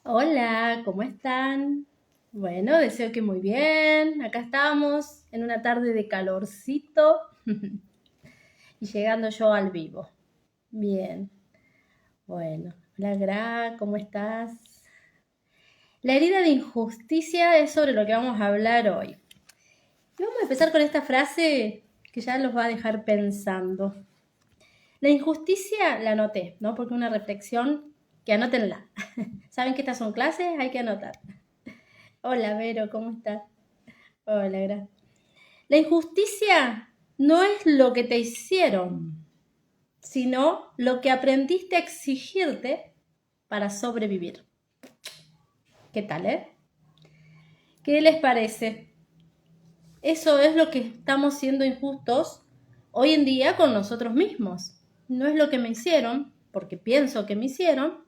Hola, ¿cómo están? Bueno, deseo que muy bien. Acá estamos en una tarde de calorcito y llegando yo al vivo. Bien, bueno. Hola, ¿cómo estás? La herida de injusticia es sobre lo que vamos a hablar hoy. Y vamos a empezar con esta frase que ya los va a dejar pensando. La injusticia la anoté, ¿no? Porque es una reflexión que anótenla. ¿Saben que estas son clases? Hay que anotar. Hola, Vero, ¿cómo estás? Hola, gracias. La injusticia no es lo que te hicieron, sino lo que aprendiste a exigirte para sobrevivir. ¿Qué tal, ¿Qué les parece? Eso es lo que estamos siendo injustos hoy en día con nosotros mismos. No es lo que me hicieron, porque pienso que me hicieron.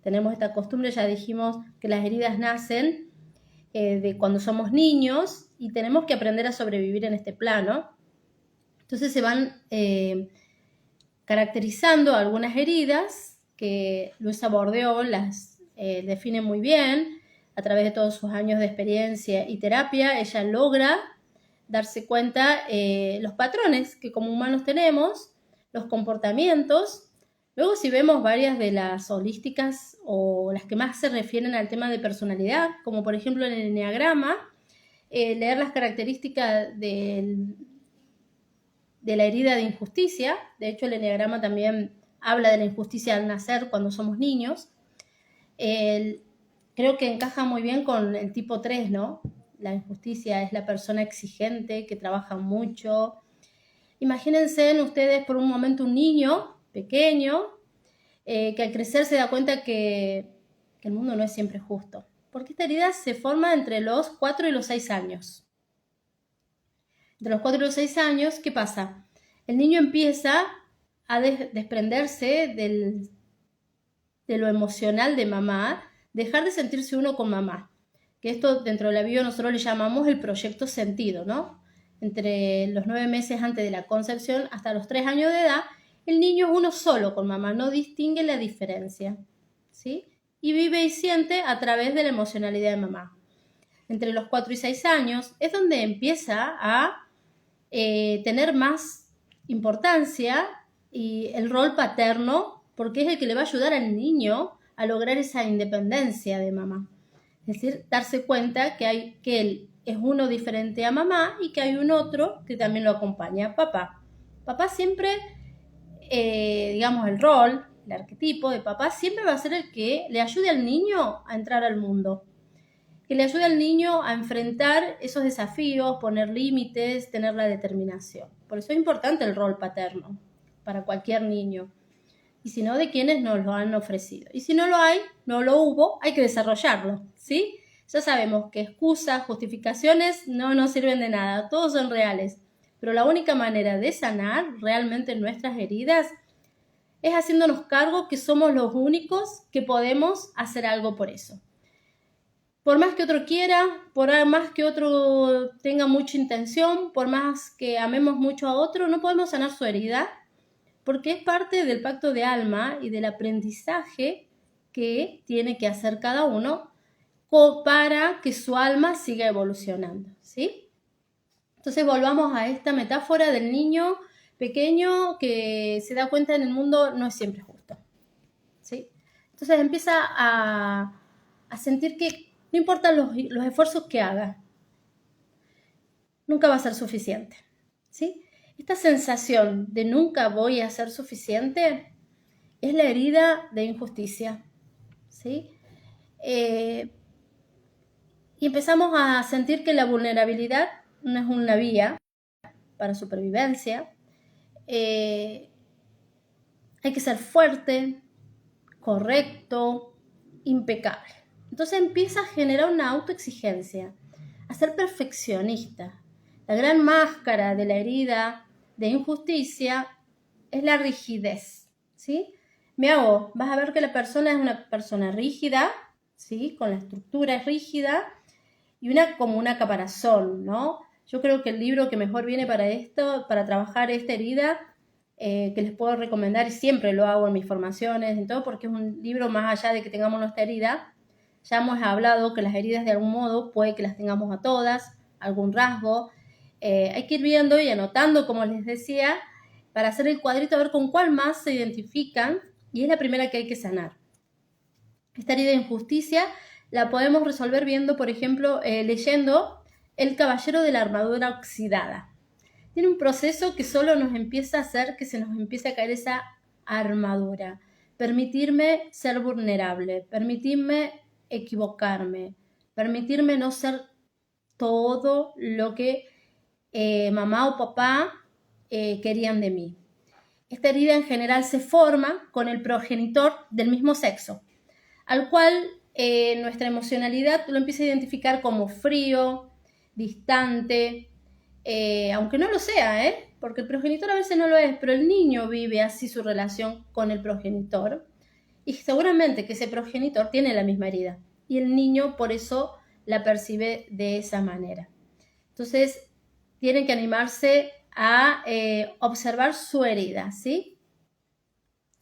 Tenemos esta costumbre, ya dijimos que las heridas nacen de cuando somos niños y tenemos que aprender a sobrevivir en este plano. Entonces se van caracterizando algunas heridas que Luisa Bordeaux las define muy bien a través de todos sus años de experiencia y terapia. Ella logra darse cuenta los patrones que como humanos tenemos, los comportamientos. Luego, si vemos varias de las holísticas o las que más se refieren al tema de personalidad, como por ejemplo el enneagrama, leer las características de la herida de injusticia. De hecho, el enneagrama también habla de la injusticia al nacer cuando somos niños. Creo que encaja muy bien con el tipo 3, ¿no? La injusticia es la persona exigente que trabaja mucho. Imagínense en ustedes por un momento un niño pequeño que al crecer se da cuenta que el mundo no es siempre justo. Porque esta herida se forma entre los 4 y los 6 años. Entre los 4 y los 6 años, ¿qué pasa? El niño empieza a desprenderse de lo emocional de mamá, dejar de sentirse uno con mamá. Que esto dentro de la bio nosotros le llamamos el proyecto sentido, ¿no? Entre los 9 meses antes de la concepción hasta los 3 años de edad, el niño es uno solo con mamá, no distingue la diferencia, ¿sí? Y vive y siente a través de la emocionalidad de mamá. Entre los 4 y 6 años es donde empieza a tener más importancia y el rol paterno, porque es el que le va a ayudar al niño a lograr esa independencia de mamá. Es decir, darse cuenta que él es uno diferente a mamá y que hay un otro que también lo acompaña, papá. Papá siempre, digamos, el rol, el arquetipo de papá siempre va a ser el que le ayude al niño a entrar al mundo, que le ayude al niño a enfrentar esos desafíos, poner límites, tener la determinación. Por eso es importante el rol paterno para cualquier niño. Y si no, de quienes nos lo han ofrecido. Y si no lo hay, no lo hubo, hay que desarrollarlo, ¿sí? Ya sabemos que excusas, justificaciones no nos sirven de nada, todos son reales. Pero la única manera de sanar realmente nuestras heridas es haciéndonos cargo que somos los únicos que podemos hacer algo por eso. Por más que otro quiera, por más que otro tenga mucha intención, por más que amemos mucho a otro, no podemos sanar su herida, porque es parte del pacto de alma y del aprendizaje que tiene que hacer cada uno para que su alma siga evolucionando, ¿sí? Entonces volvamos a esta metáfora del niño pequeño que se da cuenta en el mundo no es siempre justo, ¿sí? Entonces empieza a sentir que no importan los esfuerzos que haga, nunca va a ser suficiente, ¿sí? Esta sensación de nunca voy a ser suficiente es la herida de injusticia, ¿sí? Y empezamos a sentir que la vulnerabilidad no es una vía para supervivencia. Hay que ser fuerte, correcto, impecable. Entonces empieza a generar una autoexigencia, a ser perfeccionista. La gran máscara de la herida de injusticia es la rigidez, ¿sí? Vas a ver que la persona es una persona rígida, ¿sí? Con la estructura rígida y como una caparazón, ¿no? Yo creo que el libro que mejor viene para esto, para trabajar esta herida, que les puedo recomendar, y siempre lo hago en mis formaciones, en todo, porque es un libro más allá de que tengamos nuestra herida, Ya hemos hablado que las heridas de algún modo puede que las tengamos a todas, algún rasgo. Hay que ir viendo y anotando, como les decía, para hacer el cuadrito a ver con cuál más se identifican, y es la primera que hay que sanar. Esta herida de injusticia la podemos resolver viendo, por ejemplo, leyendo El caballero de la armadura oxidada. Tiene un proceso que solo nos empieza a hacer que se nos empiece a caer esa armadura. Permitirme ser vulnerable, permitirme equivocarme, permitirme no ser todo lo que mamá o papá querían de mí. Esta herida en general se forma con el progenitor del mismo sexo, al cual nuestra emocionalidad lo empieza a identificar como frío, distante, aunque no lo sea, porque el progenitor a veces no lo es, pero el niño vive así su relación con el progenitor, y seguramente que ese progenitor tiene la misma herida, y el niño por eso la percibe de esa manera. Entonces, tienen que animarse a observar su herida, ¿sí?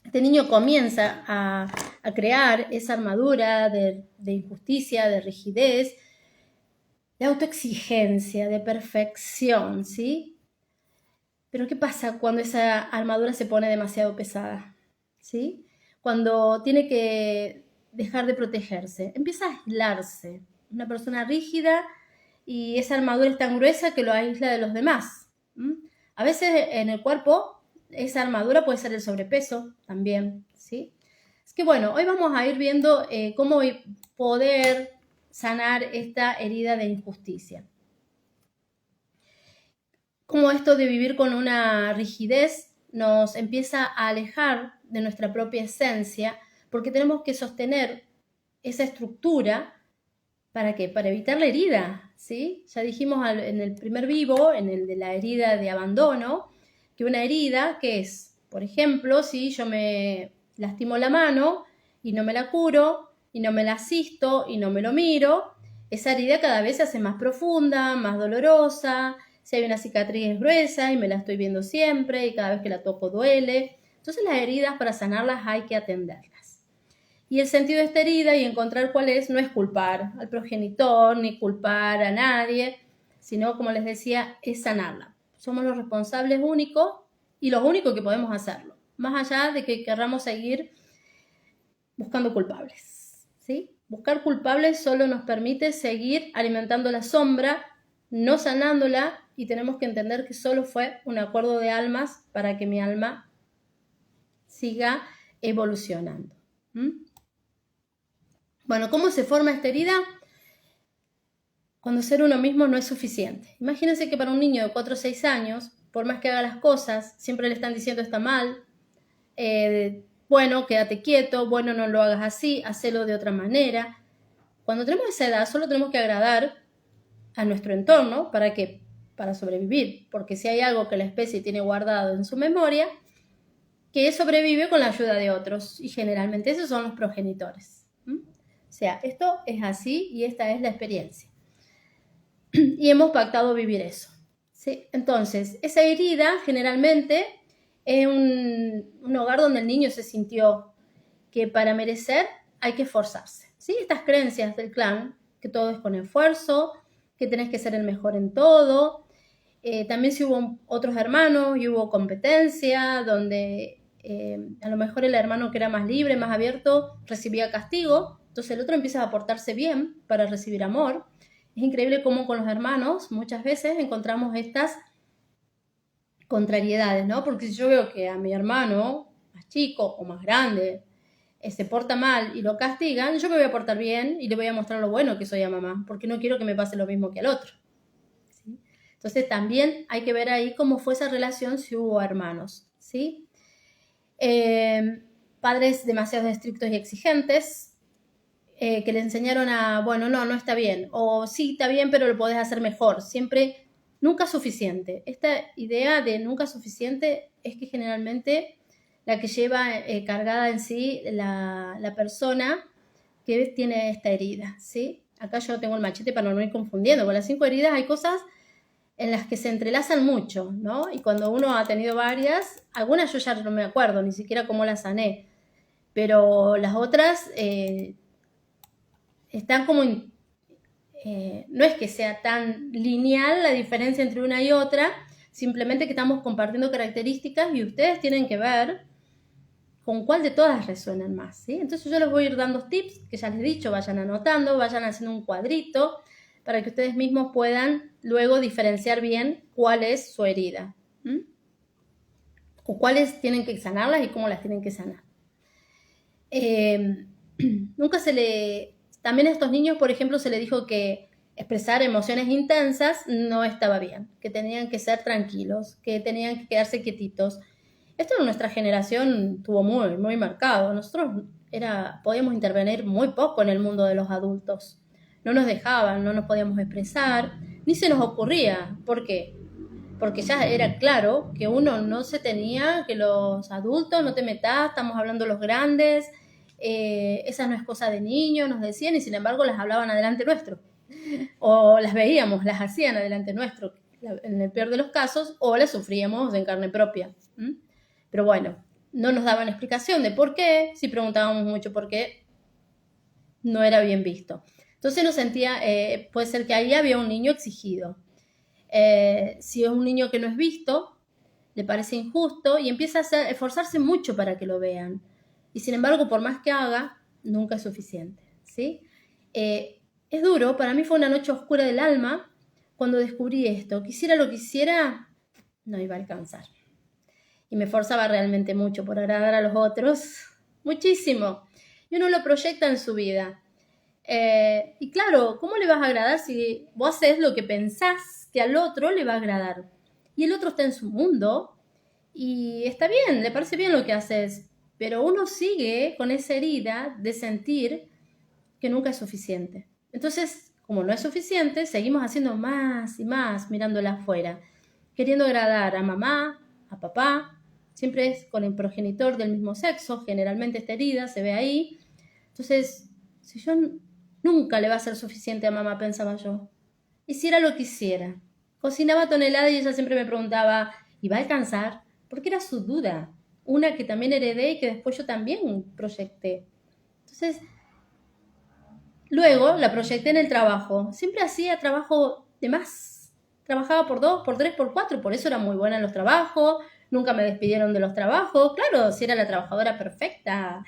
Este niño comienza a crear esa armadura de injusticia, de rigidez, de autoexigencia, de perfección, ¿sí? Pero ¿qué pasa cuando esa armadura se pone demasiado pesada? ¿Sí? Cuando tiene que dejar de protegerse, empieza a aislarse. Una persona rígida y esa armadura es tan gruesa que lo aísla de los demás. A veces en el cuerpo esa armadura puede ser el sobrepeso también, ¿sí? Es que bueno, hoy vamos a ir viendo cómo poder sanar esta herida de injusticia. Cómo esto de vivir con una rigidez nos empieza a alejar de nuestra propia esencia, porque tenemos que sostener esa estructura. ¿Para qué? Para evitar la herida, ¿sí? Ya dijimos en el primer vivo, en el de la herida de abandono, que una herida, ¿qué es? Por ejemplo, si yo me lastimo la mano y no me la curo, y no me la asisto, y no me lo miro, esa herida cada vez se hace más profunda, más dolorosa. Si hay una cicatriz es gruesa y me la estoy viendo siempre, y cada vez que la toco duele. Entonces las heridas, para sanarlas, hay que atenderlas. Y el sentido de esta herida y encontrar cuál es, no es culpar al progenitor ni culpar a nadie, sino, como les decía, es sanarla. Somos los responsables únicos y los únicos que podemos hacerlo, más allá de que querramos seguir buscando culpables, ¿sí? Buscar culpables solo nos permite seguir alimentando la sombra, no sanándola, y tenemos que entender que solo fue un acuerdo de almas para que mi alma siga evolucionando. Bueno, ¿cómo se forma esta herida? Cuando ser uno mismo no es suficiente. Imagínense que para un niño de 4 o 6 años, por más que haga las cosas, siempre le están diciendo está mal, bueno, quédate quieto, bueno, no lo hagas así, hacelo de otra manera. Cuando tenemos esa edad, solo tenemos que agradar a nuestro entorno. ¿Para qué? Para sobrevivir, porque si hay algo que la especie tiene guardado en su memoria, que sobrevive con la ayuda de otros, y generalmente esos son los progenitores. O sea, esto es así y esta es la experiencia. Y hemos pactado vivir eso, ¿sí? Entonces, esa herida generalmente es un hogar donde el niño se sintió que para merecer hay que esforzarse, ¿sí? Estas creencias del clan, que todo es con esfuerzo, que tenés que ser el mejor en todo. También si hubo otros hermanos y hubo competencia, donde a lo mejor el hermano que era más libre, más abierto, recibía castigo, entonces el otro empieza a portarse bien para recibir amor. Es increíble cómo con los hermanos muchas veces encontramos estas contrariedades, ¿no? Porque si yo veo que a mi hermano más chico o más grande se porta mal y lo castigan, yo me voy a portar bien y le voy a mostrar lo bueno que soy a mamá, porque no quiero que me pase lo mismo que al otro, ¿sí? Entonces también hay que ver ahí cómo fue esa relación si hubo hermanos, ¿sí? Padres demasiado estrictos y exigentes, que le enseñaron a, bueno, no está bien, o sí está bien, pero lo podés hacer mejor, siempre, nunca suficiente. Esta idea de nunca suficiente es que generalmente la que lleva cargada en sí la persona que tiene esta herida, ¿sí? Acá yo tengo el machete para no ir confundiendo, con las 5 heridas hay cosas en las que se entrelazan mucho, ¿no? Y cuando uno ha tenido varias, algunas yo ya no me acuerdo ni siquiera cómo las sané, pero las otras están como, no es que sea tan lineal la diferencia entre una y otra, simplemente que estamos compartiendo características y ustedes tienen que ver con cuál de todas resuenan más, ¿sí? Entonces yo les voy a ir dando tips, que ya les he dicho, vayan anotando, vayan haciendo un cuadrito, para que ustedes mismos puedan luego diferenciar bien cuál es su herida, o cuáles tienen que sanarlas y cómo las tienen que sanar. Nunca se le... También a estos niños, por ejemplo, se les dijo que expresar emociones intensas no estaba bien, que tenían que ser tranquilos, que tenían que quedarse quietitos. Esto en nuestra generación estuvo muy, muy marcado. Nosotros podíamos intervenir muy poco en el mundo de los adultos. No nos dejaban, no nos podíamos expresar, ni se nos ocurría. ¿Por qué? Porque ya era claro que uno no se tenía, que los adultos, no te metas, estamos hablando los grandes, esa no es cosa de niños, nos decían, y sin embargo las hablaban adelante nuestro. O las veíamos, las hacían adelante nuestro, en el peor de los casos, o las sufríamos en carne propia. Pero bueno, no nos daban explicación de por qué, si preguntábamos mucho por qué, no era bien visto. Entonces nos sentía, puede ser que ahí había un niño exigido. Si es un niño que no es visto, le parece injusto y empieza a esforzarse mucho para que lo vean. Y sin embargo, por más que haga, nunca es suficiente, ¿sí? Es duro, para mí fue una noche oscura del alma cuando descubrí esto. Quisiera lo que quisiera, no iba a alcanzar. Y me esforzaba realmente mucho por agradar a los otros, muchísimo. Y uno lo proyecta en su vida. Y claro, ¿cómo le vas a agradar si vos haces lo que pensás que al otro le va a agradar? Y el otro está en su mundo y está bien, le parece bien lo que haces, pero uno sigue con esa herida de sentir que nunca es suficiente. Entonces, como no es suficiente, seguimos haciendo más y más mirándola afuera, queriendo agradar a mamá, a papá, siempre es con el progenitor del mismo sexo, generalmente esta herida se ve ahí. Entonces, si yo nunca le va a ser suficiente a mamá, pensaba yo. Hiciera lo que hiciera. Cocinaba toneladas y ella siempre me preguntaba, ¿y va a alcanzar? Porque era su duda. Una que también heredé y que después yo también proyecté. Entonces, luego la proyecté en el trabajo. Siempre hacía trabajo de más. Trabajaba por 2, por 3, por 4. Por eso era muy buena en los trabajos. Nunca me despidieron de los trabajos. Claro, si era la trabajadora perfecta.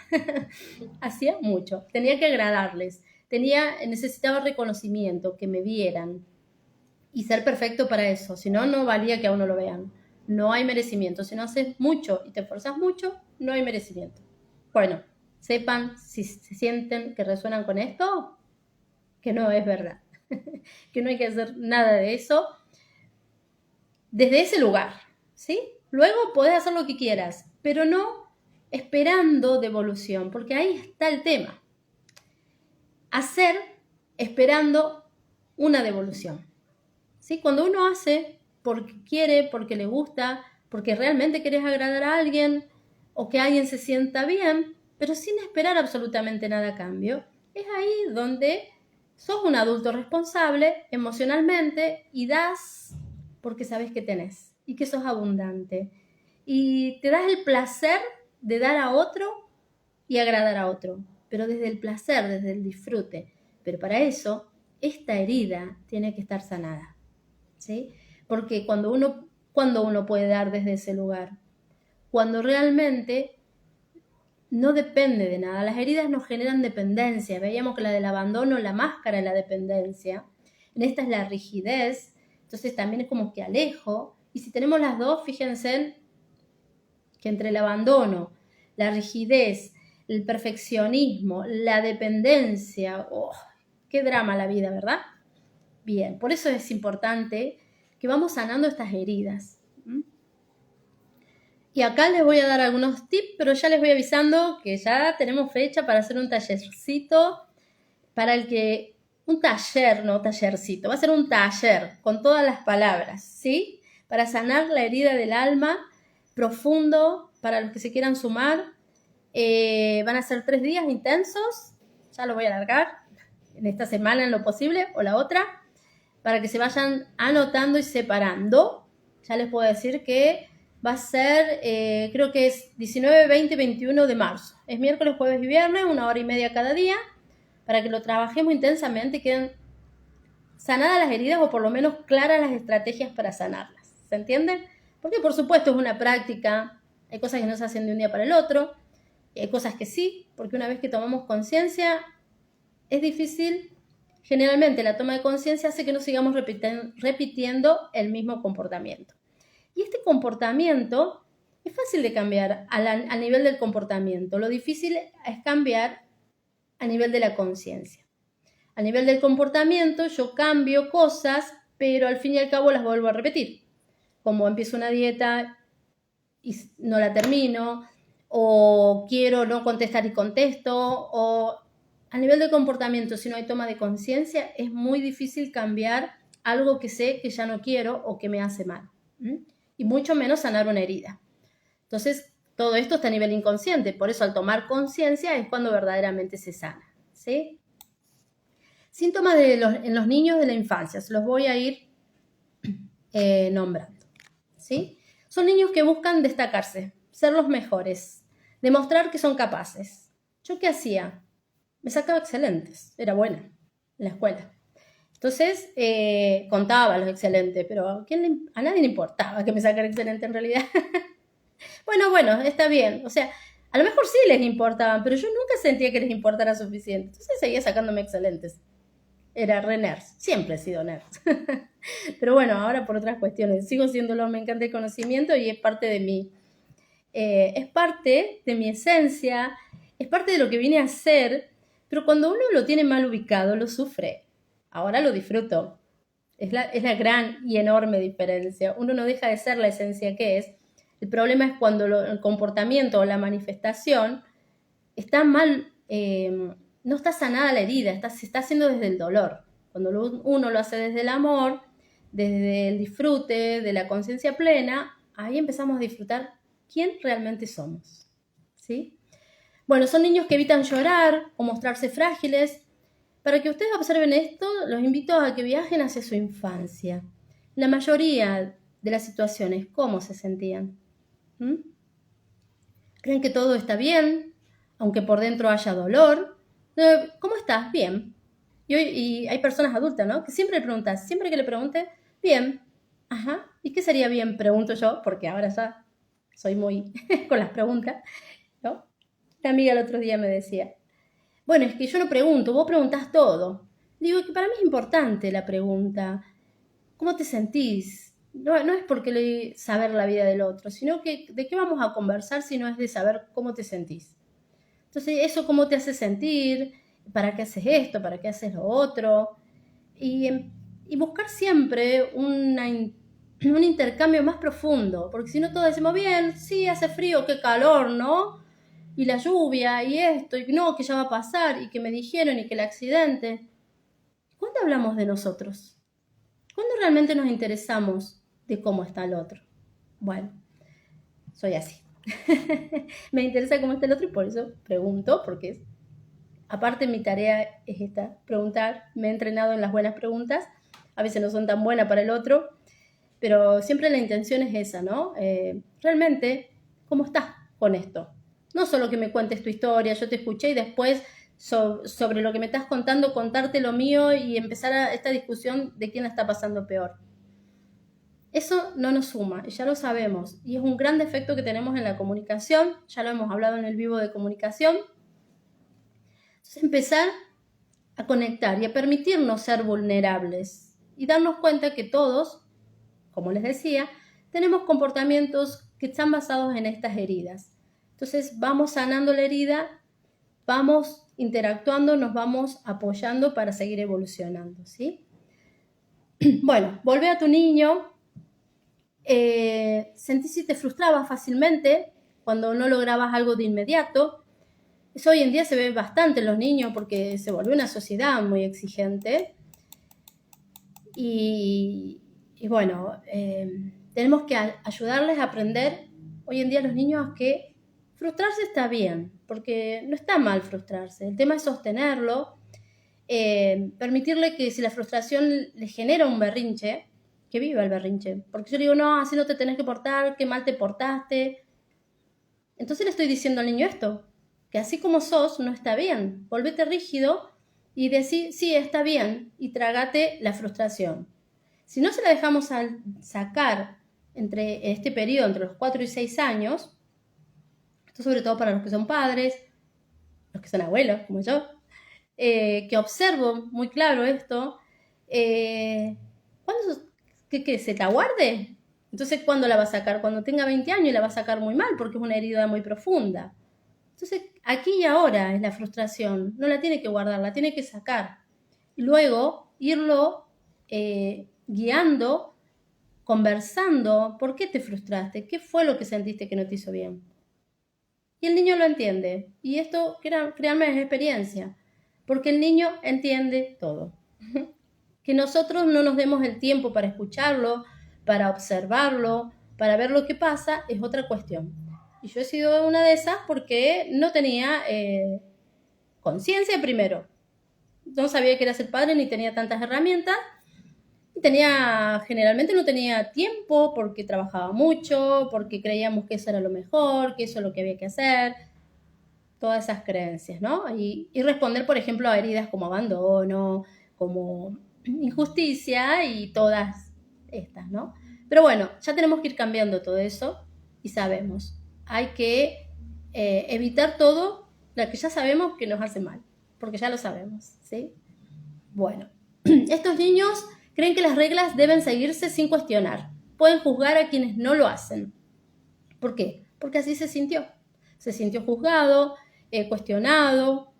Hacía mucho. Tenía que agradarles. Necesitaba reconocimiento, que me vieran. Y ser perfecto para eso. Si no, no valía que a uno lo vean. No hay merecimiento. Si no haces mucho y te esforzas mucho, no hay merecimiento. Bueno, sepan, si se sienten que resuenan con esto, que no es verdad. Que no hay que hacer nada de eso desde ese lugar, ¿sí? Luego podés hacer lo que quieras, pero no esperando devolución, porque ahí está el tema. Hacer esperando una devolución, ¿sí? Cuando uno hace porque quiere, porque le gusta, porque realmente querés agradar a alguien o que alguien se sienta bien, pero sin esperar absolutamente nada a cambio, es ahí donde sos un adulto responsable emocionalmente y das porque sabes que tenés y que sos abundante. Y te das el placer de dar a otro y agradar a otro, pero desde el placer, desde el disfrute. Pero para eso, esta herida tiene que estar sanada, ¿sí? Porque cuando uno puede dar desde ese lugar, cuando realmente no depende de nada. Las heridas nos generan dependencia. Veíamos que la del abandono, la máscara es la dependencia. En esta es la rigidez. Entonces también es como que alejo. Y si tenemos las dos, fíjense que entre el abandono, la rigidez, el perfeccionismo, la dependencia, ¡oh! Qué drama la vida, ¿verdad? Bien, por eso es importante que vamos sanando estas heridas. Y acá les voy a dar algunos tips, pero ya les voy avisando que ya tenemos fecha para hacer un tallercito, para el que, un taller, no tallercito, va a ser un taller con todas las palabras, ¿sí? Para sanar la herida del alma, profundo, para los que se quieran sumar. Van a ser 3 días intensos, ya lo voy a alargar en esta semana en lo posible, o la otra, para que se vayan anotando y separando. Ya les puedo decir que va a ser, creo que es 19, 20, 21 de marzo. Es miércoles, jueves y viernes, 1 hora y media cada día. para que lo trabajemos intensamente y queden sanadas las heridas o por lo menos claras las estrategias para sanarlas. ¿Se entienden? Porque por supuesto es una práctica, hay cosas que no se hacen de un día para el otro, y hay cosas que sí, porque una vez que tomamos conciencia es difícil. Generalmente la toma de conciencia hace que no sigamos repitiendo el mismo comportamiento. Y este comportamiento es fácil de cambiar al nivel del comportamiento. Lo difícil es cambiar a nivel de la conciencia. A nivel del comportamiento yo cambio cosas, pero al fin y al cabo las vuelvo a repetir. Como empiezo una dieta y no la termino, o quiero no contestar y contesto, o a nivel de comportamiento, si no hay toma de conciencia, es muy difícil cambiar algo que sé que ya no quiero o que me hace mal. Y mucho menos sanar una herida. Entonces, todo esto está a nivel inconsciente. Por eso, al tomar conciencia es cuando verdaderamente se sana. ¿Sí? Síntomas en los niños de la infancia. Se los voy a ir nombrando. ¿Sí? Son niños que buscan destacarse, ser los mejores, demostrar que son capaces. ¿Yo qué hacía? Me sacaba excelentes, era buena en la escuela. Entonces, contaba los excelentes, pero a nadie le importaba que me sacara excelente en realidad. Bueno, está bien. O sea, a lo mejor sí les importaban, pero yo nunca sentía que les importara suficiente. Entonces seguía sacándome excelentes. Era re nerd. Siempre he sido nerd. Pero bueno, ahora por otras cuestiones. Sigo siéndolo, me encanta el conocimiento y es parte de mí. Es parte de mi esencia, es parte de lo que vine a hacer, pero cuando uno lo tiene mal ubicado, lo sufre. Ahora lo disfruto. Es la gran y enorme diferencia. Uno no deja de ser la esencia que es. El problema es cuando el comportamiento o la manifestación está mal, no está sanada la herida, se está haciendo desde el dolor. Cuando uno lo hace desde el amor, desde el disfrute, de la conciencia plena, ahí empezamos a disfrutar quién realmente somos. ¿Sí? Bueno, son niños que evitan llorar o mostrarse frágiles. Para que ustedes observen esto, los invito a que viajen hacia su infancia. La mayoría de las situaciones, ¿cómo se sentían? ¿Creen que todo está bien, aunque por dentro haya dolor? ¿Cómo estás? Bien. Y hay personas adultas, ¿no? Que siempre le preguntas, siempre que le pregunte, bien. Ajá. ¿Y qué sería bien? Pregunto yo, porque ahora ya soy muy con las preguntas, ¿no? Una amiga el otro día me decía, bueno, es que yo no pregunto, vos preguntás todo. Digo que para mí es importante la pregunta. ¿Cómo te sentís? No es porque saber la vida del otro, sino que de qué vamos a conversar si no es de saber cómo te sentís. Entonces, eso cómo te hace sentir, para qué haces esto, para qué haces lo otro. Y buscar siempre un intercambio más profundo, porque si no todos decimos, bien, sí, hace frío, qué calor, ¿no? Y la lluvia, y esto, y no, que ya va a pasar, y que me dijeron, y que el accidente. ¿Cuándo hablamos de nosotros? ¿Cuándo realmente nos interesamos de cómo está el otro? Bueno, soy así. Me interesa cómo está el otro y por eso pregunto, porque aparte mi tarea es esta, preguntar. Me he entrenado en las buenas preguntas, a veces no son tan buenas para el otro, pero siempre la intención es esa, ¿no? Realmente, ¿cómo estás con esto? No solo que me cuentes tu historia, yo te escuché y después sobre lo que me estás contando, contarte lo mío y empezar esta discusión de quién la está pasando peor. Eso no nos suma, y ya lo sabemos, y es un gran defecto que tenemos en la comunicación, ya lo hemos hablado en el vivo de comunicación. Entonces empezar a conectar y a permitirnos ser vulnerables y darnos cuenta que todos, como les decía, tenemos comportamientos que están basados en estas heridas. Entonces vamos sanando la herida, vamos interactuando, nos vamos apoyando para seguir evolucionando, ¿sí? Bueno, volvé a tu niño. Sentí si te frustrabas fácilmente cuando no lograbas algo de inmediato. Eso hoy en día se ve bastante en los niños porque se volvió una sociedad muy exigente. Y bueno, tenemos que ayudarles a aprender hoy en día a los niños que frustrarse está bien, porque no está mal frustrarse. El tema es sostenerlo, permitirle que si la frustración le genera un berrinche, que viva el berrinche. Porque yo le digo, no, así no te tenés que portar, qué mal te portaste. Entonces le estoy diciendo al niño esto, que así como sos no está bien. Volvete rígido y decir, sí, está bien, y trágate la frustración. Si no se la dejamos sacar entre este periodo, entre los 4 y 6 años, esto sobre todo para los que son padres, los que son abuelos, como yo, que observo muy claro esto, ¿cuándo que se te aguarde? Entonces, ¿cuándo la va a sacar? Cuando tenga 20 años y la va a sacar muy mal porque es una herida muy profunda. Entonces, aquí y ahora es la frustración. No la tiene que guardar, la tiene que sacar. Y luego irlo guiando, conversando. ¿Por qué te frustraste? ¿Qué fue lo que sentiste que no te hizo bien? Y el niño lo entiende. Y esto, créanme, es experiencia. Porque el niño entiende todo. Que nosotros no nos demos el tiempo para escucharlo, para observarlo, para ver lo que pasa, es otra cuestión. Y yo he sido una de esas porque no tenía conciencia primero. No sabía que era ser padre ni tenía tantas herramientas. Generalmente no tenía tiempo porque trabajaba mucho, porque creíamos que eso era lo mejor, que eso es lo que había que hacer. Todas esas creencias, ¿no? Y responder, por ejemplo, a heridas como abandono, como injusticia y todas estas, ¿no? Pero bueno, ya tenemos que ir cambiando todo eso y sabemos. Hay que evitar todo lo que ya sabemos que nos hace mal, porque ya lo sabemos, ¿sí? Bueno, estos niños creen que las reglas deben seguirse sin cuestionar. Pueden juzgar a quienes no lo hacen. ¿Por qué? Porque así se sintió. Se sintió juzgado, cuestionado,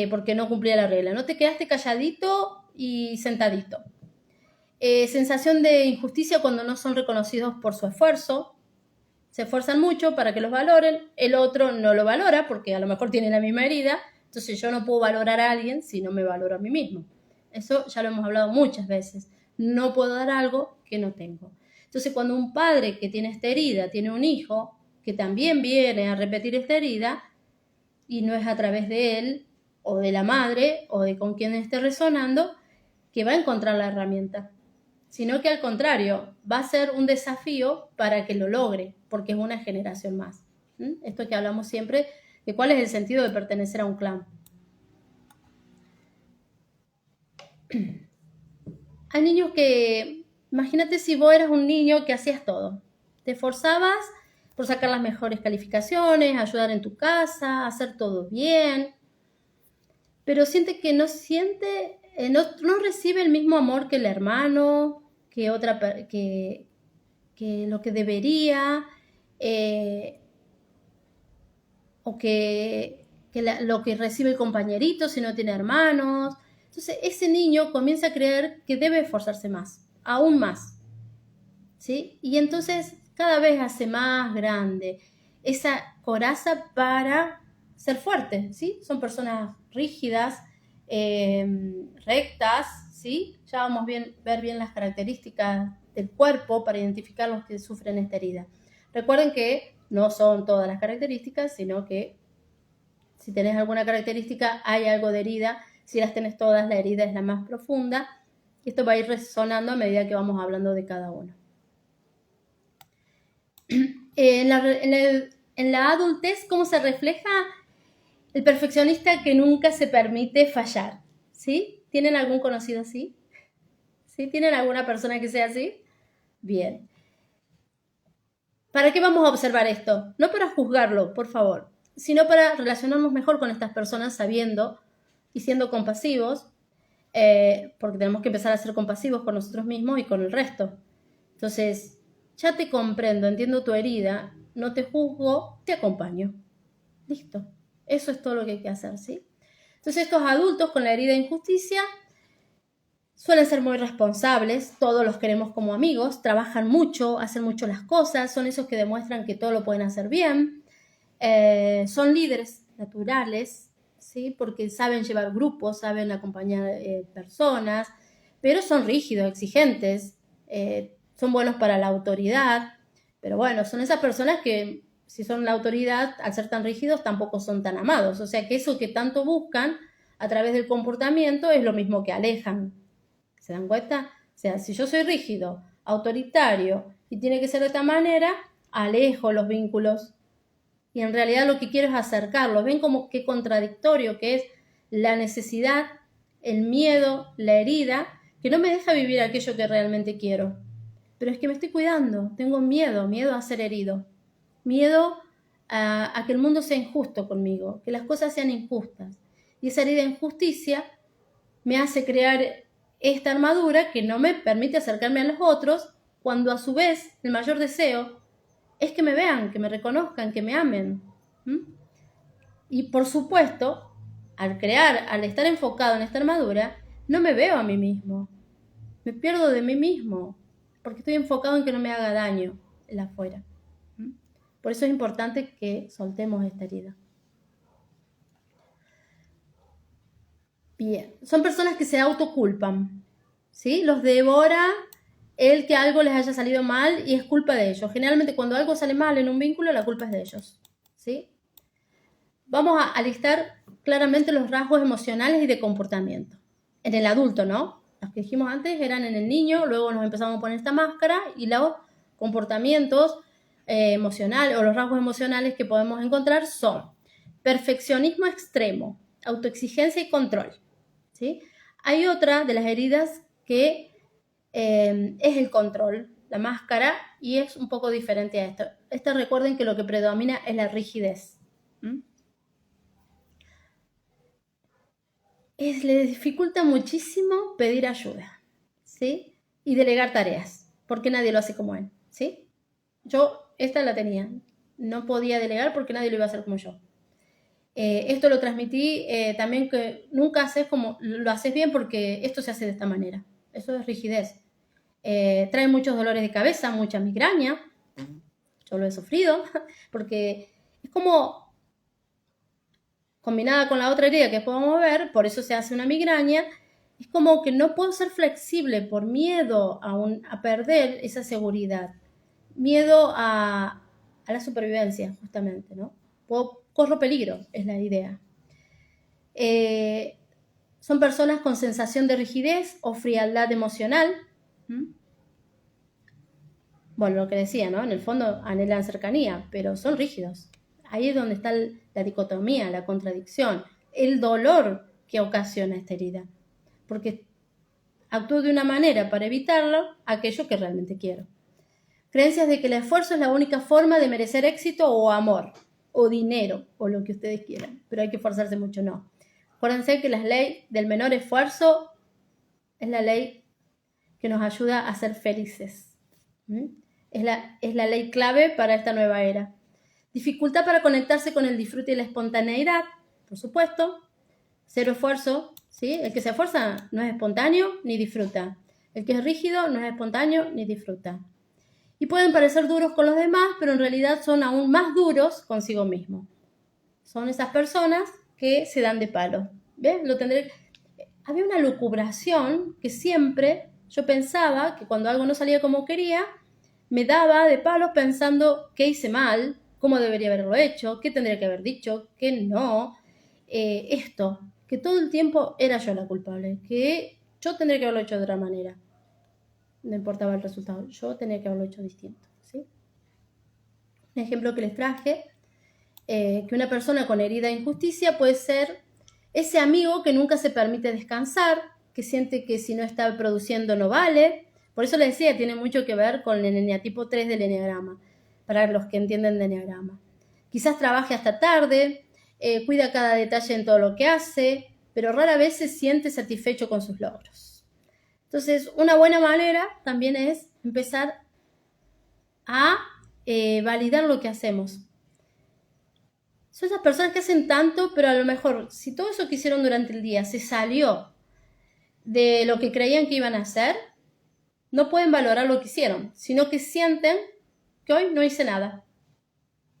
porque no cumplía la regla. No te quedaste calladito y sentadito. Sensación de injusticia cuando no son reconocidos por su esfuerzo. Se esfuerzan mucho para que los valoren. El otro no lo valora porque a lo mejor tiene la misma herida. Entonces yo no puedo valorar a alguien si no me valoro a mí mismo. Eso ya lo hemos hablado muchas veces. No puedo dar algo que no tengo. Entonces cuando un padre que tiene esta herida tiene un hijo que también viene a repetir esta herida, y no es a través de él o de la madre o de con quien esté resonando que va a encontrar la herramienta, sino que al contrario, va a ser un desafío para que lo logre, porque es una generación más. Esto que hablamos siempre de cuál es el sentido de pertenecer a un clan. Hay niños que, imagínate si vos eras un niño que hacías todo, te esforzabas por sacar las mejores calificaciones, ayudar en tu casa, hacer todo bien, pero siente que no recibe el mismo amor que el hermano, que lo que debería, o lo que recibe el compañerito si no tiene hermanos. Entonces ese niño comienza a creer que debe esforzarse más, aún más, ¿sí? Y entonces cada vez hace más grande esa coraza para ser fuerte, ¿sí? Son personas rígidas, rectas, ¿sí? Ya vamos a ver bien las características del cuerpo para identificar los que sufren esta herida. Recuerden que no son todas las características, sino que si tenés alguna característica hay algo de herida. Si las tenés todas, la herida es la más profunda. Y esto va a ir resonando a medida que vamos hablando de cada uno. En la adultez, ¿cómo se refleja? El perfeccionista que nunca se permite fallar, ¿sí? ¿Tienen algún conocido así? ¿Sí? ¿Tienen alguna persona que sea así? Bien. ¿Para qué vamos a observar esto? No para juzgarlo, por favor, sino para relacionarnos mejor con estas personas sabiendo y siendo compasivos, porque tenemos que empezar a ser compasivos con nosotros mismos y con el resto. Entonces, ya te comprendo, entiendo tu herida, no te juzgo, te acompaño. Listo. Eso es todo lo que hay que hacer, ¿sí? Entonces estos adultos con la herida de injusticia suelen ser muy responsables, todos los queremos como amigos, trabajan mucho, hacen mucho las cosas, son esos que demuestran que todo lo pueden hacer bien, son líderes naturales, ¿sí? Porque saben llevar grupos, saben acompañar personas, pero son rígidos, exigentes, son buenos para la autoridad, pero bueno, son esas personas que si son la autoridad, al ser tan rígidos, tampoco son tan amados. O sea que eso que tanto buscan a través del comportamiento es lo mismo que alejan. ¿Se dan cuenta? O sea, si yo soy rígido, autoritario y tiene que ser de esta manera, alejo los vínculos. Y en realidad lo que quiero es acercarlos. ¿Ven como qué contradictorio que es la necesidad el miedo, la herida, que no me deja vivir aquello que realmente quiero. Pero es que me estoy cuidando, tengo miedo, miedo a ser herido, miedo a que el mundo sea injusto conmigo, que las cosas sean injustas. Y esa herida de injusticia me hace crear esta armadura que no me permite acercarme a los otros, cuando a su vez el mayor deseo es que me vean, que me reconozcan, que me amen. Y por supuesto, al estar enfocado en esta armadura, no me veo a mí mismo. Me pierdo de mí mismo, porque estoy enfocado en que no me haga daño el afuera. Por eso es importante que soltemos esta herida. Bien, son personas que se autoculpan, ¿sí? Los devora el que algo les haya salido mal y es culpa de ellos. Generalmente cuando algo sale mal en un vínculo, la culpa es de ellos, ¿sí? Vamos a listar claramente los rasgos emocionales y de comportamiento. En el adulto, ¿no? Los que dijimos antes eran en el niño, luego nos empezamos a poner esta máscara y los comportamientos emocionales o los rasgos emocionales que podemos encontrar son perfeccionismo extremo, autoexigencia y control. ¿Sí? Hay otra de las heridas que es el control, la máscara, y es un poco diferente a esto. Esta, recuerden que lo que predomina es la rigidez. Le dificulta muchísimo pedir ayuda, ¿sí? Y delegar tareas, porque nadie lo hace como él, ¿sí? Yo esta la tenía, no podía delegar porque nadie lo iba a hacer como yo. Esto lo transmití también, que nunca haces como lo haces bien porque esto se hace de esta manera. Eso es rigidez. Trae muchos dolores de cabeza, mucha migraña. Yo lo he sufrido porque es como combinada con la otra herida que podemos ver, por eso se hace una migraña. Es como que no puedo ser flexible por miedo a perder esa seguridad, miedo a la supervivencia, justamente, ¿no? Corro peligro, es la idea. Son personas con sensación de rigidez o frialdad emocional. Bueno, lo que decía, ¿no? En el fondo anhelan cercanía, pero son rígidos. Ahí es donde está la dicotomía, la contradicción, el dolor que ocasiona esta herida. Porque actúo de una manera para evitarlo, aquello que realmente quiero. Creencias de que el esfuerzo es la única forma de merecer éxito o amor, o dinero, o lo que ustedes quieran, pero hay que esforzarse mucho, no. Acuérdense que la ley del menor esfuerzo es la ley que nos ayuda a ser felices. Es la ley clave para esta nueva era. Dificultad para conectarse con el disfrute y la espontaneidad, por supuesto. Cero esfuerzo, ¿sí? El que se esfuerza no es espontáneo ni disfruta. El que es rígido no es espontáneo ni disfruta. Y pueden parecer duros con los demás, pero en realidad son aún más duros consigo mismos. Son esas personas que se dan de palo. ¿Ves? Había una lucubración que siempre yo pensaba que cuando algo no salía como quería, me daba de palos pensando qué hice mal, cómo debería haberlo hecho, qué tendría que haber dicho, qué no. Esto, que todo el tiempo era yo la culpable, que yo tendría que haberlo hecho de otra manera. No importaba el resultado, yo tenía que haberlo hecho distinto, ¿sí? Un ejemplo que les traje, que una persona con herida de injusticia puede ser ese amigo que nunca se permite descansar, que siente que si no está produciendo no vale. Por eso les decía, tiene mucho que ver con el eneatipo 3 del eneagrama, para los que entienden de eneagrama. Quizás trabaje hasta tarde, cuida cada detalle en todo lo que hace, pero rara vez se siente satisfecho con sus logros. Entonces, una buena manera también es empezar a validar lo que hacemos. Son esas personas que hacen tanto, pero a lo mejor, si todo eso que hicieron durante el día se salió de lo que creían que iban a hacer, no pueden valorar lo que hicieron, sino que sienten que hoy no hice nada.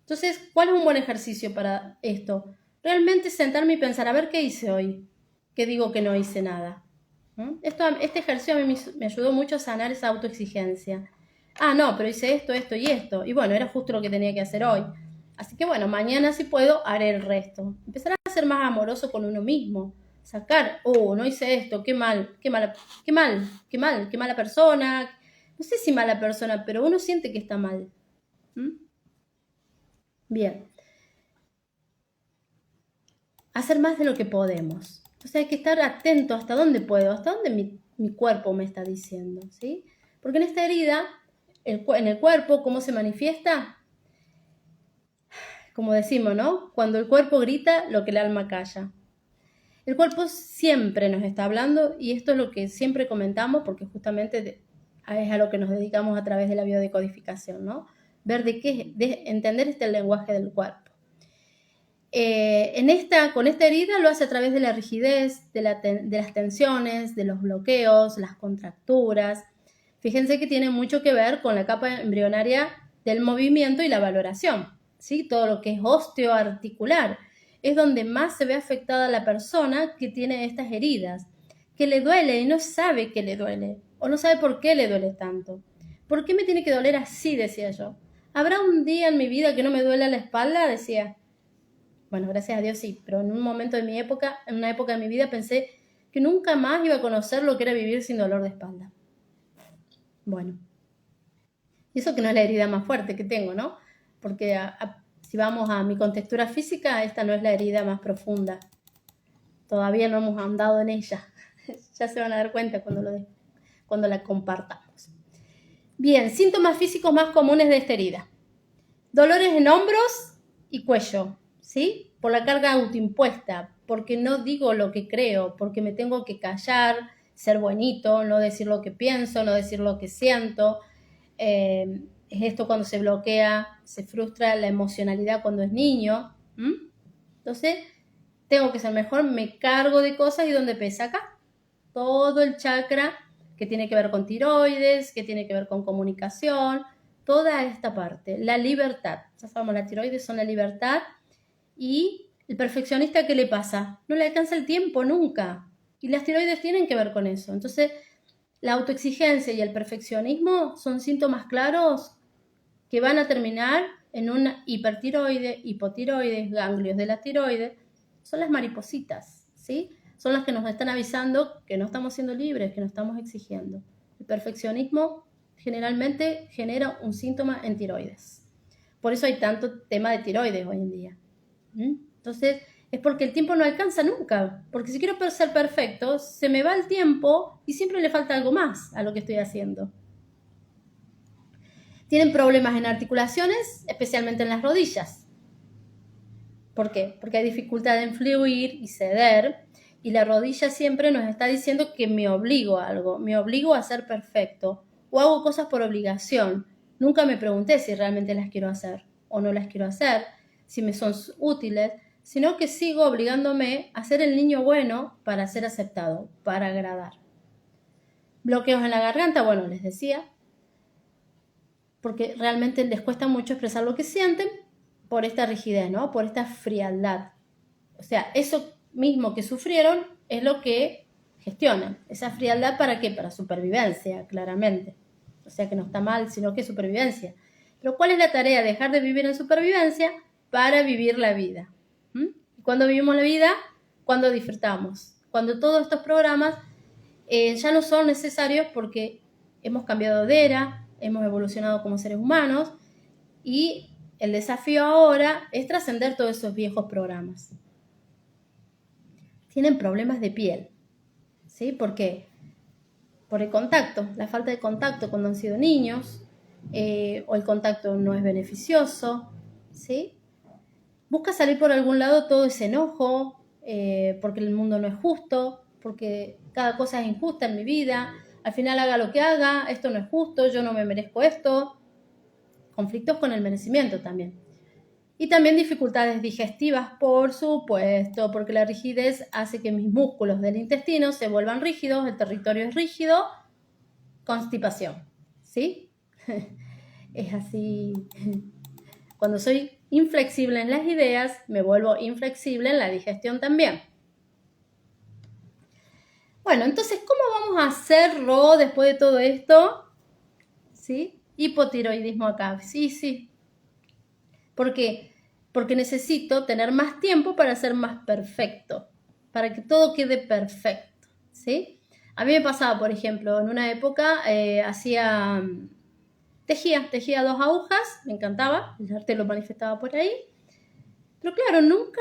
Entonces, ¿cuál es un buen ejercicio para esto? Realmente sentarme y pensar, a ver qué hice hoy, que digo que no hice nada. Este ejercicio a mí me ayudó mucho a sanar esa autoexigencia. Ah, no, pero hice esto, esto y esto. Y bueno, era justo lo que tenía que hacer hoy. Así que bueno, mañana si puedo, haré el resto. Empezar a ser más amoroso con uno mismo. Sacar, no hice esto, qué mal, qué mala persona. No sé si mala persona, pero uno siente que está mal. Bien. Hacer más de lo que podemos. Entonces hay que estar atento hasta dónde puedo, hasta dónde mi cuerpo me está diciendo, ¿sí? Porque en esta herida, en el cuerpo, ¿cómo se manifiesta? Como decimos, ¿no? Cuando el cuerpo grita, lo que el alma calla. El cuerpo siempre nos está hablando y esto es lo que siempre comentamos porque justamente es a lo que nos dedicamos a través de la biodecodificación, ¿no? Ver entender este lenguaje del cuerpo. Con esta herida lo hace a través de la rigidez, de las tensiones, de los bloqueos, las contracturas. Fíjense que tiene mucho que ver con la capa embrionaria del movimiento y la valoración, ¿sí? Todo lo que es osteoarticular es donde más se ve afectada la persona que tiene estas heridas, que le duele y no sabe que le duele, o no sabe por qué le duele tanto. ¿Por qué me tiene que doler así?, decía yo. ¿Habrá un día en mi vida que no me duele la espalda?, decía. Bueno, gracias a Dios sí, pero en un momento de en una época de mi vida pensé que nunca más iba a conocer lo que era vivir sin dolor de espalda. Bueno, y eso que no es la herida más fuerte que tengo, ¿no? Porque si vamos a mi contextura física, esta no es la herida más profunda. Todavía no hemos andado en ella. Ya se van a dar cuenta cuando la compartamos. Bien, síntomas físicos más comunes de esta herida. Dolores en hombros y cuello, ¿sí? Por la carga autoimpuesta, porque no digo lo que creo, porque me tengo que callar, ser buenito, no decir lo que pienso, no decir lo que siento. Es esto cuando se bloquea, se frustra la emocionalidad cuando es niño. Entonces, tengo que ser mejor, me cargo de cosas y ¿dónde pesa? Acá. Todo el chakra que tiene que ver con tiroides, que tiene que ver con comunicación, toda esta parte, la libertad. Ya sabemos, la tiroides son la libertad y el perfeccionista, ¿qué le pasa? No le alcanza el tiempo nunca. Y las tiroides tienen que ver con eso. Entonces, la autoexigencia y el perfeccionismo son síntomas claros que van a terminar en una hipertiroide, hipotiroides, ganglios de la tiroides. Son las maripositas, ¿sí? Son las que nos están avisando que no estamos siendo libres, que no estamos exigiendo. El perfeccionismo generalmente genera un síntoma en tiroides. Por eso hay tanto tema de tiroides hoy en día. Entonces, es porque el tiempo no alcanza nunca. Porque si quiero ser perfecto, se me va el tiempo y siempre le falta algo más a lo que estoy haciendo. Tienen problemas en articulaciones, especialmente en las rodillas. ¿Por qué? Porque hay dificultad en fluir y ceder, y la rodilla siempre nos está diciendo que me obligo a algo, me obligo a ser perfecto, o hago cosas por obligación. Nunca me pregunté si realmente las quiero hacer o no las quiero hacer, si me son útiles, sino que sigo obligándome a ser el niño bueno para ser aceptado, para agradar. Bloqueos en la garganta, bueno, les decía, porque realmente les cuesta mucho expresar lo que sienten por esta rigidez, ¿no? Por esta frialdad. O sea, eso mismo que sufrieron es lo que gestionan. Esa frialdad, ¿para qué? Para supervivencia, claramente. O sea, que no está mal, sino que supervivencia. Pero ¿cuál es la tarea? Dejar de vivir en supervivencia para vivir la vida. Cuando vivimos la vida, cuando disfrutamos. Cuando todos estos programas ya no son necesarios porque hemos cambiado de era, hemos evolucionado como seres humanos y el desafío ahora es trascender todos esos viejos programas. Tienen problemas de piel, ¿sí? ¿Por qué? Por el contacto, la falta de contacto cuando han sido niños, o el contacto no es beneficioso, ¿sí? Busca salir por algún lado todo ese enojo, porque el mundo no es justo, porque cada cosa es injusta en mi vida, al final haga lo que haga, esto no es justo, yo no me merezco esto. Conflictos con el merecimiento también. Y también dificultades digestivas, por supuesto, porque la rigidez hace que mis músculos del intestino se vuelvan rígidos, el territorio es rígido, constipación, ¿sí? Es así. Cuando soy inflexible en las ideas, me vuelvo inflexible en la digestión también. Bueno, entonces, ¿cómo vamos a hacerlo después de todo esto? ¿Sí? Hipotiroidismo acá. Sí. ¿Por qué? Porque necesito tener más tiempo para ser más perfecto, para que todo quede perfecto, ¿sí? A mí me pasaba, por ejemplo, en una época tejía 2 agujas, me encantaba, el arte lo manifestaba por ahí, Pero claro, nunca,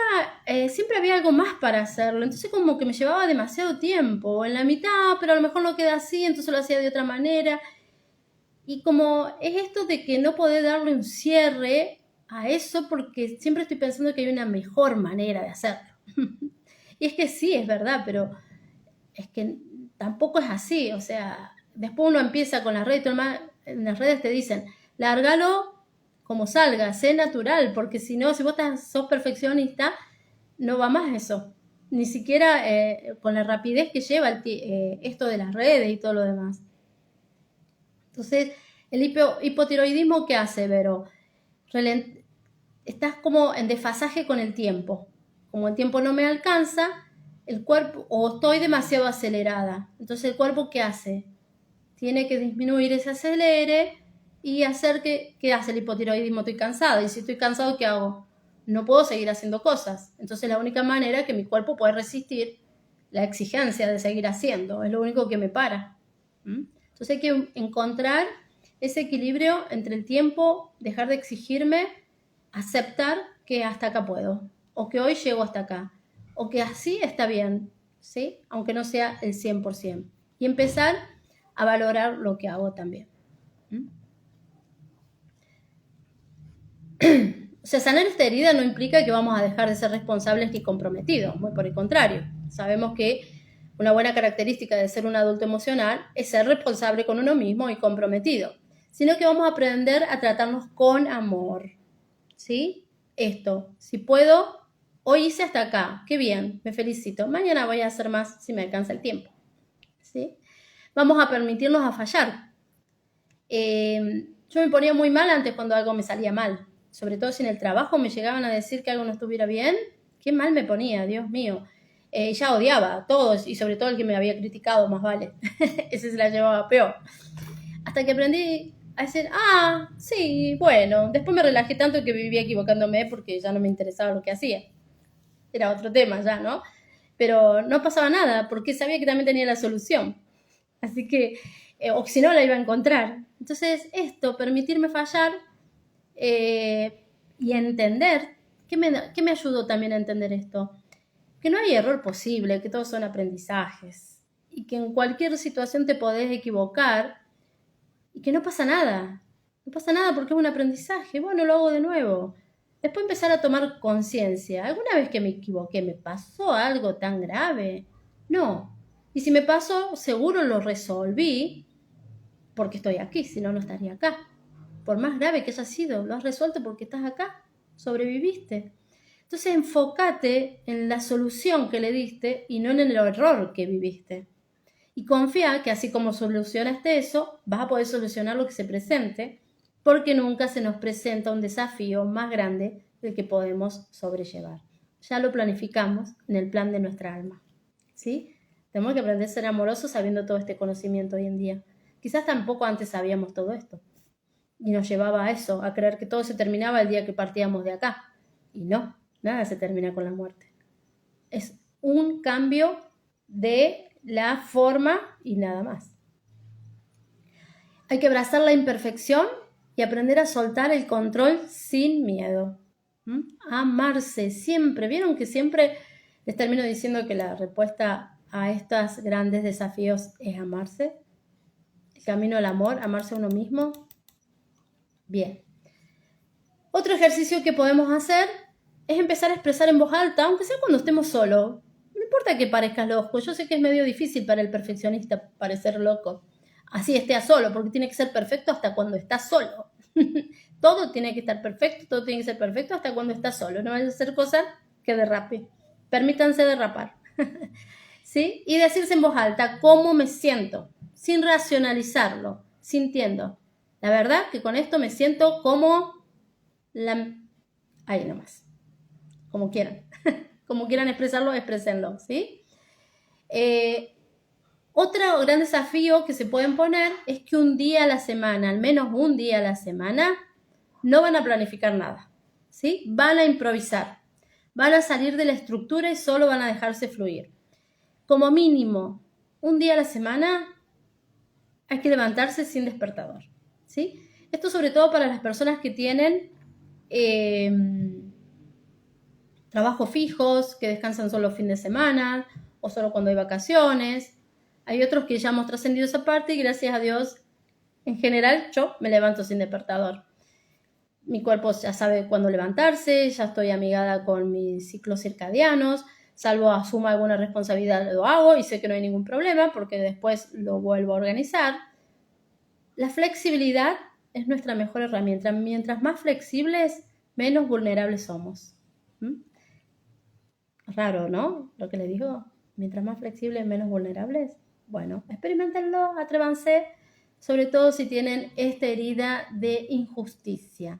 siempre había algo más para hacerlo. Entonces como que me llevaba demasiado tiempo. En la mitad, pero a lo mejor no queda así, entonces lo hacía de otra manera. Y como es esto de que no poder darle un cierre a eso porque siempre estoy pensando que hay una mejor manera de hacerlo. Y es que sí, es verdad, pero es que tampoco es así. O sea, después uno empieza con las redes, en las redes te dicen, lárgalo como salga, sé natural, porque si no, si vos sos perfeccionista, no va más eso. Ni siquiera con la rapidez que lleva esto de las redes y todo lo demás. Entonces, el hipotiroidismo, ¿qué hace, Vero? Estás como en desfasaje con el tiempo. Como el tiempo no me alcanza, el cuerpo, o estoy demasiado acelerada. Entonces, ¿el cuerpo qué hace? Tiene que disminuir ese acelere y hacer ¿qué hace el hipotiroidismo? Estoy cansada. Y si estoy cansado, ¿qué hago? No puedo seguir haciendo cosas. Entonces, la única manera que mi cuerpo puede resistir la exigencia de seguir haciendo. Es lo único que me para. Entonces hay que encontrar ese equilibrio entre el tiempo, dejar de exigirme, aceptar que hasta acá puedo, o que hoy llego hasta acá, o que así está bien, ¿sí? Aunque no sea el 100%. Y empezar a valorar lo que hago también. O sea, sanar esta herida no implica que vamos a dejar de ser responsables ni comprometidos, muy por el contrario. Sabemos que una buena característica de ser un adulto emocional es ser responsable con uno mismo y comprometido, sino que vamos a aprender a tratarnos con amor, ¿sí? Esto, si puedo, hoy hice hasta acá, qué bien, me felicito, mañana voy a hacer más si me alcanza el tiempo, ¿sí? Vamos a permitirnos a fallar. Yo me ponía muy mal antes cuando algo me salía mal, sobre todo si en el trabajo me llegaban a decir que algo no estuviera bien, qué mal me ponía, Dios mío. Ya odiaba a todos y sobre todo el que me había criticado, más vale. Ese se la llevaba peor. Hasta que aprendí a decir, sí, bueno. Después me relajé tanto que vivía equivocándome porque ya no me interesaba lo que hacía. Era otro tema ya, ¿no? Pero no pasaba nada porque sabía que también tenía la solución. Así que, o si no, la iba a encontrar. Entonces, esto, permitirme fallar y entender, ¿qué me ayudó también a entender esto? Que no hay error posible, que todos son aprendizajes y que en cualquier situación te podés equivocar y que no pasa nada. No pasa nada porque es un aprendizaje. Bueno, lo hago de nuevo. Después empezar a tomar conciencia. ¿Alguna vez que me equivoqué me pasó algo tan grave? No. Y si me pasó, seguro lo resolví porque estoy aquí, si no, no estaría acá. Por más grave que haya sido, lo has resuelto porque estás acá, sobreviviste. Entonces enfócate en la solución que le diste y no en el error que viviste. Y confía que así como solucionaste eso, vas a poder solucionar lo que se presente, porque nunca se nos presenta un desafío más grande del que podemos sobrellevar. Ya lo planificamos en el plan de nuestra alma. ¿Sí? Tenemos que aprender a ser amorosos sabiendo todo este conocimiento hoy en día. Quizás tampoco antes sabíamos todo esto. Y nos llevaba a eso, a creer que todo se terminaba el día que partíamos de acá. Y no, nada se termina con la muerte. Es un cambio de la forma y nada más. Hay que abrazar la imperfección y aprender a soltar el control sin miedo. Amarse siempre. ¿Vieron que siempre les termino diciendo que la respuesta a estos grandes desafíos es amarse? El camino al amor, amarse a uno mismo. Bien. Otro ejercicio que podemos hacer es empezar a expresar en voz alta, aunque sea cuando estemos solos. No importa que parezcas loco, yo sé que es medio difícil para el perfeccionista parecer loco. Así esté a solo, porque tiene que ser perfecto hasta cuando estás solo. Todo tiene que estar perfecto, todo tiene que ser perfecto hasta cuando estás solo. No vayas a hacer cosas que derrape. Permítanse derrapar. ¿Sí? Y decirse en voz alta cómo me siento, sin racionalizarlo, sintiendo. La verdad que con esto me siento como ahí nomás. Como quieran. Como quieran expresarlo, exprésenlo, ¿sí? Otro gran desafío que se pueden poner es que un día a la semana, al menos un día a la semana, no van a planificar nada, ¿sí? Van a improvisar, van a salir de la estructura y solo van a dejarse fluir. Como mínimo, un día a la semana hay que levantarse sin despertador, ¿sí? Esto sobre todo para las personas que tienen trabajos fijos que descansan solo fin de semana o solo cuando hay vacaciones. Hay otros que ya hemos trascendido esa parte y gracias a Dios, en general, yo me levanto sin despertador. Mi cuerpo ya sabe cuándo levantarse, ya estoy amigada con mis ciclos circadianos, salvo asuma alguna responsabilidad lo hago y sé que no hay ningún problema porque después lo vuelvo a organizar. La flexibilidad es nuestra mejor herramienta. Mientras más flexibles, menos vulnerables somos. Raro, ¿no? Lo que le digo. Mientras más flexibles, menos vulnerables. Bueno, experimentenlo, atrévanse, sobre todo si tienen esta herida de injusticia.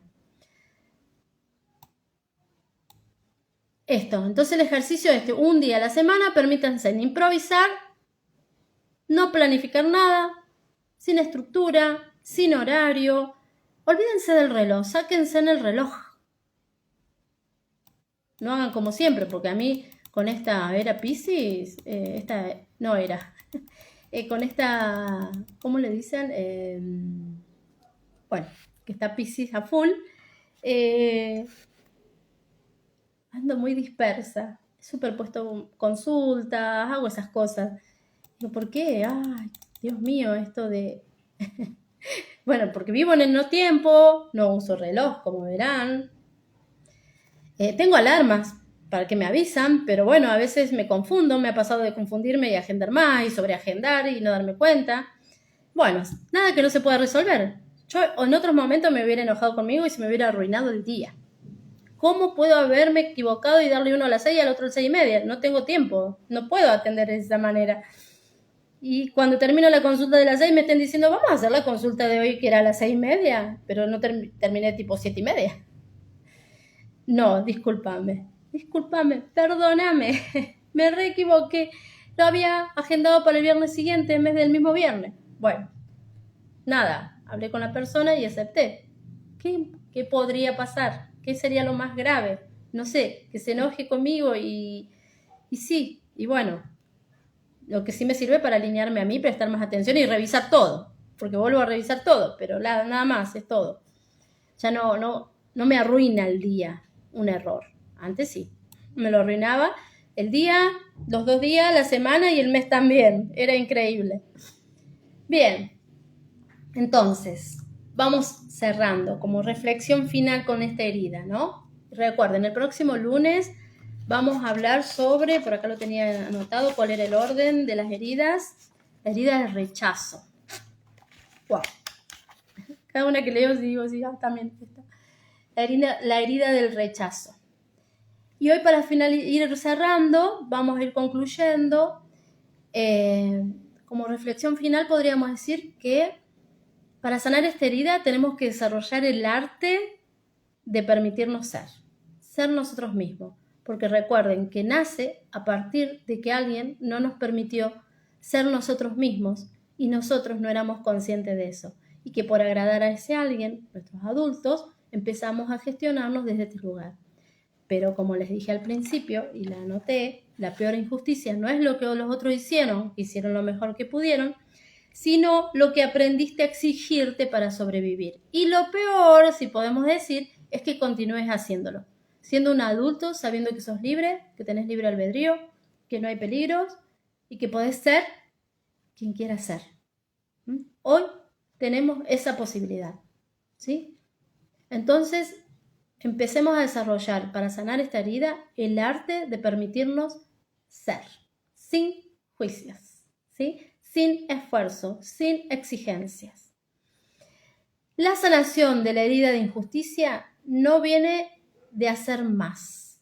Entonces el ejercicio es que un día a la semana permítanse improvisar, no planificar nada, sin estructura, sin horario. Olvídense del reloj, sáquense en el reloj. No hagan como siempre, porque a mí con esta era Piscis, con esta, ¿cómo le dicen? Bueno, que está Piscis a full, ando muy dispersa, he superpuesto consultas, hago esas cosas. Digo, ¿por qué? Ay, Dios mío, esto de... Bueno, porque vivo en el no tiempo, no uso reloj, como verán. Tengo alarmas para que me avisan, pero bueno, a veces me confundo, me ha pasado de confundirme y agendar más y sobreagendar y no darme cuenta. Bueno, nada que no se pueda resolver. Yo en otros momentos me hubiera enojado conmigo y se me hubiera arruinado el día. ¿Cómo puedo haberme equivocado y darle uno a las 6 y al otro a las 6:30? No tengo tiempo, no puedo atender de esa manera. Y cuando termino la consulta de las 6 me estén diciendo, vamos a hacer la consulta de hoy que era a las 6:30, pero no terminé tipo 7:30. No, discúlpame, perdóname, me re equivoqué. Lo había agendado para el viernes siguiente en vez del mismo viernes. Bueno, nada, hablé con la persona y acepté. ¿Qué podría pasar? ¿Qué sería lo más grave? No sé, que se enoje conmigo y sí, y bueno, lo que sí me sirve para alinearme a mí, prestar más atención y revisar todo, porque vuelvo a revisar todo, pero nada más, es todo. Ya no me arruina el día un error. Antes sí, me lo arruinaba el día, los 2 días, la semana y el mes también. Era increíble. Bien, entonces, vamos cerrando como reflexión final con esta herida, ¿no? Recuerden, el próximo lunes vamos a hablar sobre, por acá lo tenía anotado, cuál era el orden de las heridas. La herida del rechazo. Wow. Cada una que leo digo, sí, también está. La herida del rechazo. Y hoy para ir cerrando, vamos a ir concluyendo. Como reflexión final podríamos decir que para sanar esta herida tenemos que desarrollar el arte de permitirnos ser nosotros mismos. Porque recuerden que nace a partir de que alguien no nos permitió ser nosotros mismos y nosotros no éramos conscientes de eso. Y que por agradar a ese alguien, nuestros adultos, empezamos a gestionarnos desde este lugar. Pero como les dije al principio, y la anoté, la peor injusticia no es lo que los otros hicieron lo mejor que pudieron, sino lo que aprendiste a exigirte para sobrevivir. Y lo peor, si podemos decir, es que continúes haciéndolo. Siendo un adulto, sabiendo que sos libre, que tenés libre albedrío, que no hay peligros y que podés ser quien quieras ser. Hoy tenemos esa posibilidad, ¿sí? Entonces, empecemos a desarrollar para sanar esta herida el arte de permitirnos ser, sin juicios, ¿sí? Sin esfuerzo, sin exigencias. La sanación de la herida de injusticia no viene de hacer más,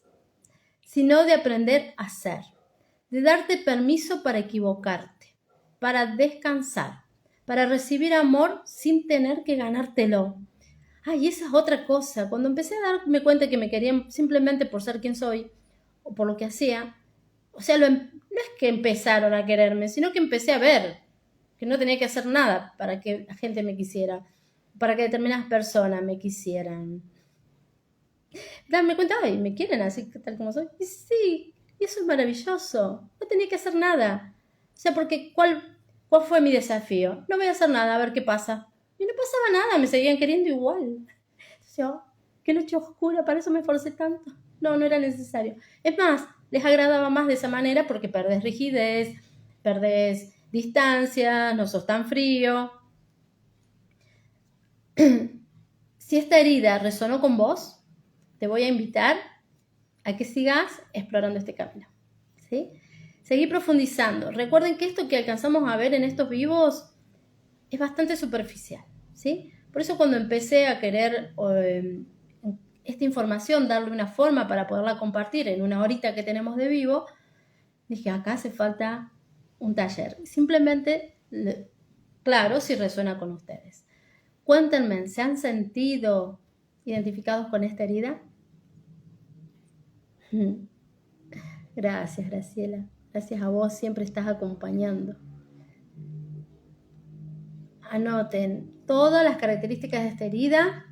sino de aprender a ser, de darte permiso para equivocarte, para descansar, para recibir amor sin tener que ganártelo. Ay, esa es otra cosa. Cuando empecé a darme cuenta que me querían simplemente por ser quien soy o por lo que hacía, o sea, no es que empezaron a quererme, sino que empecé a ver que no tenía que hacer nada para que la gente me quisiera, para que determinadas personas me quisieran. Darme cuenta, ay, me quieren así tal como soy. Y sí, y eso es maravilloso. No tenía que hacer nada. O sea, porque ¿cuál fue mi desafío? No voy a hacer nada, a ver qué pasa. Y no pasaba nada, me seguían queriendo igual. Yo, qué noche oscura, para eso me esforcé tanto. No, no era necesario. Es más, les agradaba más de esa manera porque perdés rigidez, perdés distancia, no sos tan frío. Si esta herida resonó con vos, te voy a invitar a que sigas explorando este camino, ¿sí? Seguí profundizando. Recuerden que esto que alcanzamos a ver en estos vivos es bastante superficial, ¿sí? Por eso cuando empecé a querer esta información, darle una forma para poderla compartir en una horita que tenemos de vivo, dije, acá hace falta un taller. Simplemente, claro, si resuena con ustedes. Cuéntenme, ¿se han sentido identificados con esta herida? Gracias, Graciela. Gracias a vos, siempre estás acompañando. Anoten todas las características de esta herida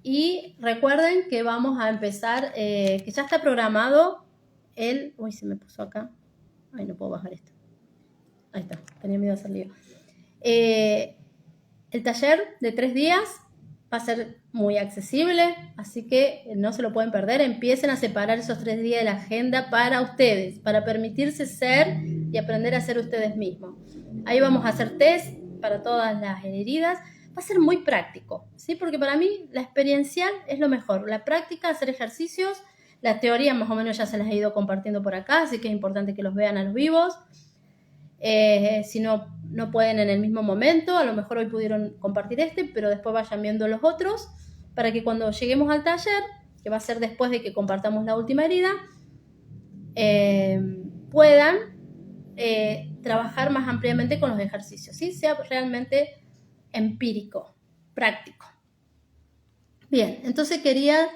y recuerden que vamos a empezar, que ya está programado el... Uy, se me puso acá. Ay, no puedo bajar esto. Ahí está, tenía miedo de hacer lío. El taller de 3 días va a ser muy accesible, así que no se lo pueden perder. Empiecen a separar esos 3 días de la agenda para ustedes, para permitirse ser y aprender a ser ustedes mismos. Ahí vamos a hacer test para todas las heridas. Va a ser muy práctico, ¿sí? Porque para mí la experiencial es lo mejor. La práctica, hacer ejercicios, la teoría más o menos ya se las he ido compartiendo por acá, así que es importante que los vean a los vivos. Si no pueden en el mismo momento, a lo mejor hoy pudieron compartir pero después vayan viendo los otros, para que cuando lleguemos al taller, que va a ser después de que compartamos la última herida, puedan trabajar más ampliamente con los ejercicios, ¿sí? Sea realmente empírico, práctico. Bien, entonces quería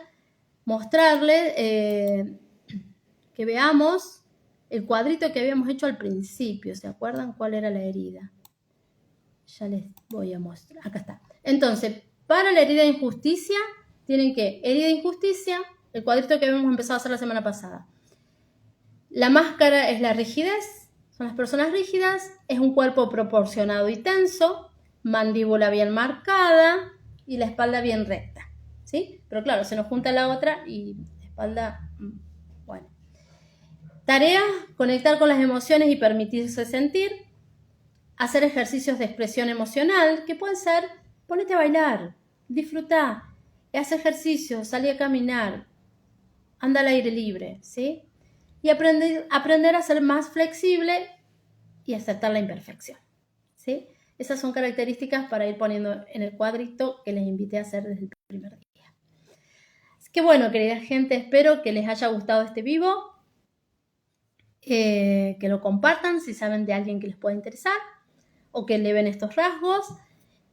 mostrarles que veamos el cuadrito que habíamos hecho al principio. ¿Se acuerdan cuál era la herida? Ya les voy a mostrar. Acá está. Entonces, para la herida de injusticia, tienen que, herida de injusticia, el cuadrito que habíamos empezado a hacer la semana pasada. La máscara es la rigidez, son las personas rígidas, es un cuerpo proporcionado y tenso, mandíbula bien marcada y la espalda bien recta, ¿sí? Pero claro, se nos junta la otra y la espalda, bueno. Tarea, conectar con las emociones y permitirse sentir, hacer ejercicios de expresión emocional, que pueden ser, ponete a bailar, disfrutar, haz ejercicios, salí a caminar, anda al aire libre, ¿sí? Y aprender a ser más flexible y aceptar la imperfección, ¿sí? Esas son características para ir poniendo en el cuadrito que les invité a hacer desde el primer día. Así que bueno, querida gente, espero que les haya gustado este vivo, que lo compartan si saben de alguien que les pueda interesar o que le ven estos rasgos.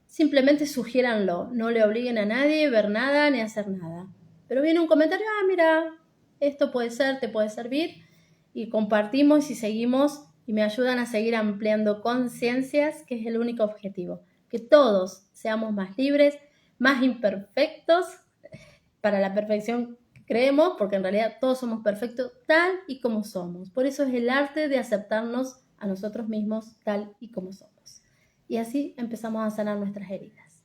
Simplemente sugiéranlo, no le obliguen a nadie a ver nada ni a hacer nada. Pero viene un comentario, mira, esto puede ser, te puede servir, y compartimos y seguimos y me ayudan a seguir ampliando conciencias, que es el único objetivo, que todos seamos más libres, más imperfectos, para la perfección que creemos, porque en realidad todos somos perfectos tal y como somos. Por eso es el arte de aceptarnos a nosotros mismos tal y como somos. Y así empezamos a sanar nuestras heridas.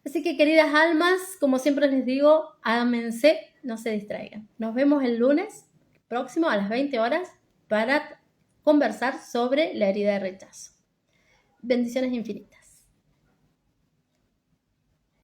Así que, queridas almas, como siempre les digo, ámense, no se distraigan. Nos vemos el lunes próximo a las 20 horas para conversar sobre la herida de rechazo. Bendiciones infinitas.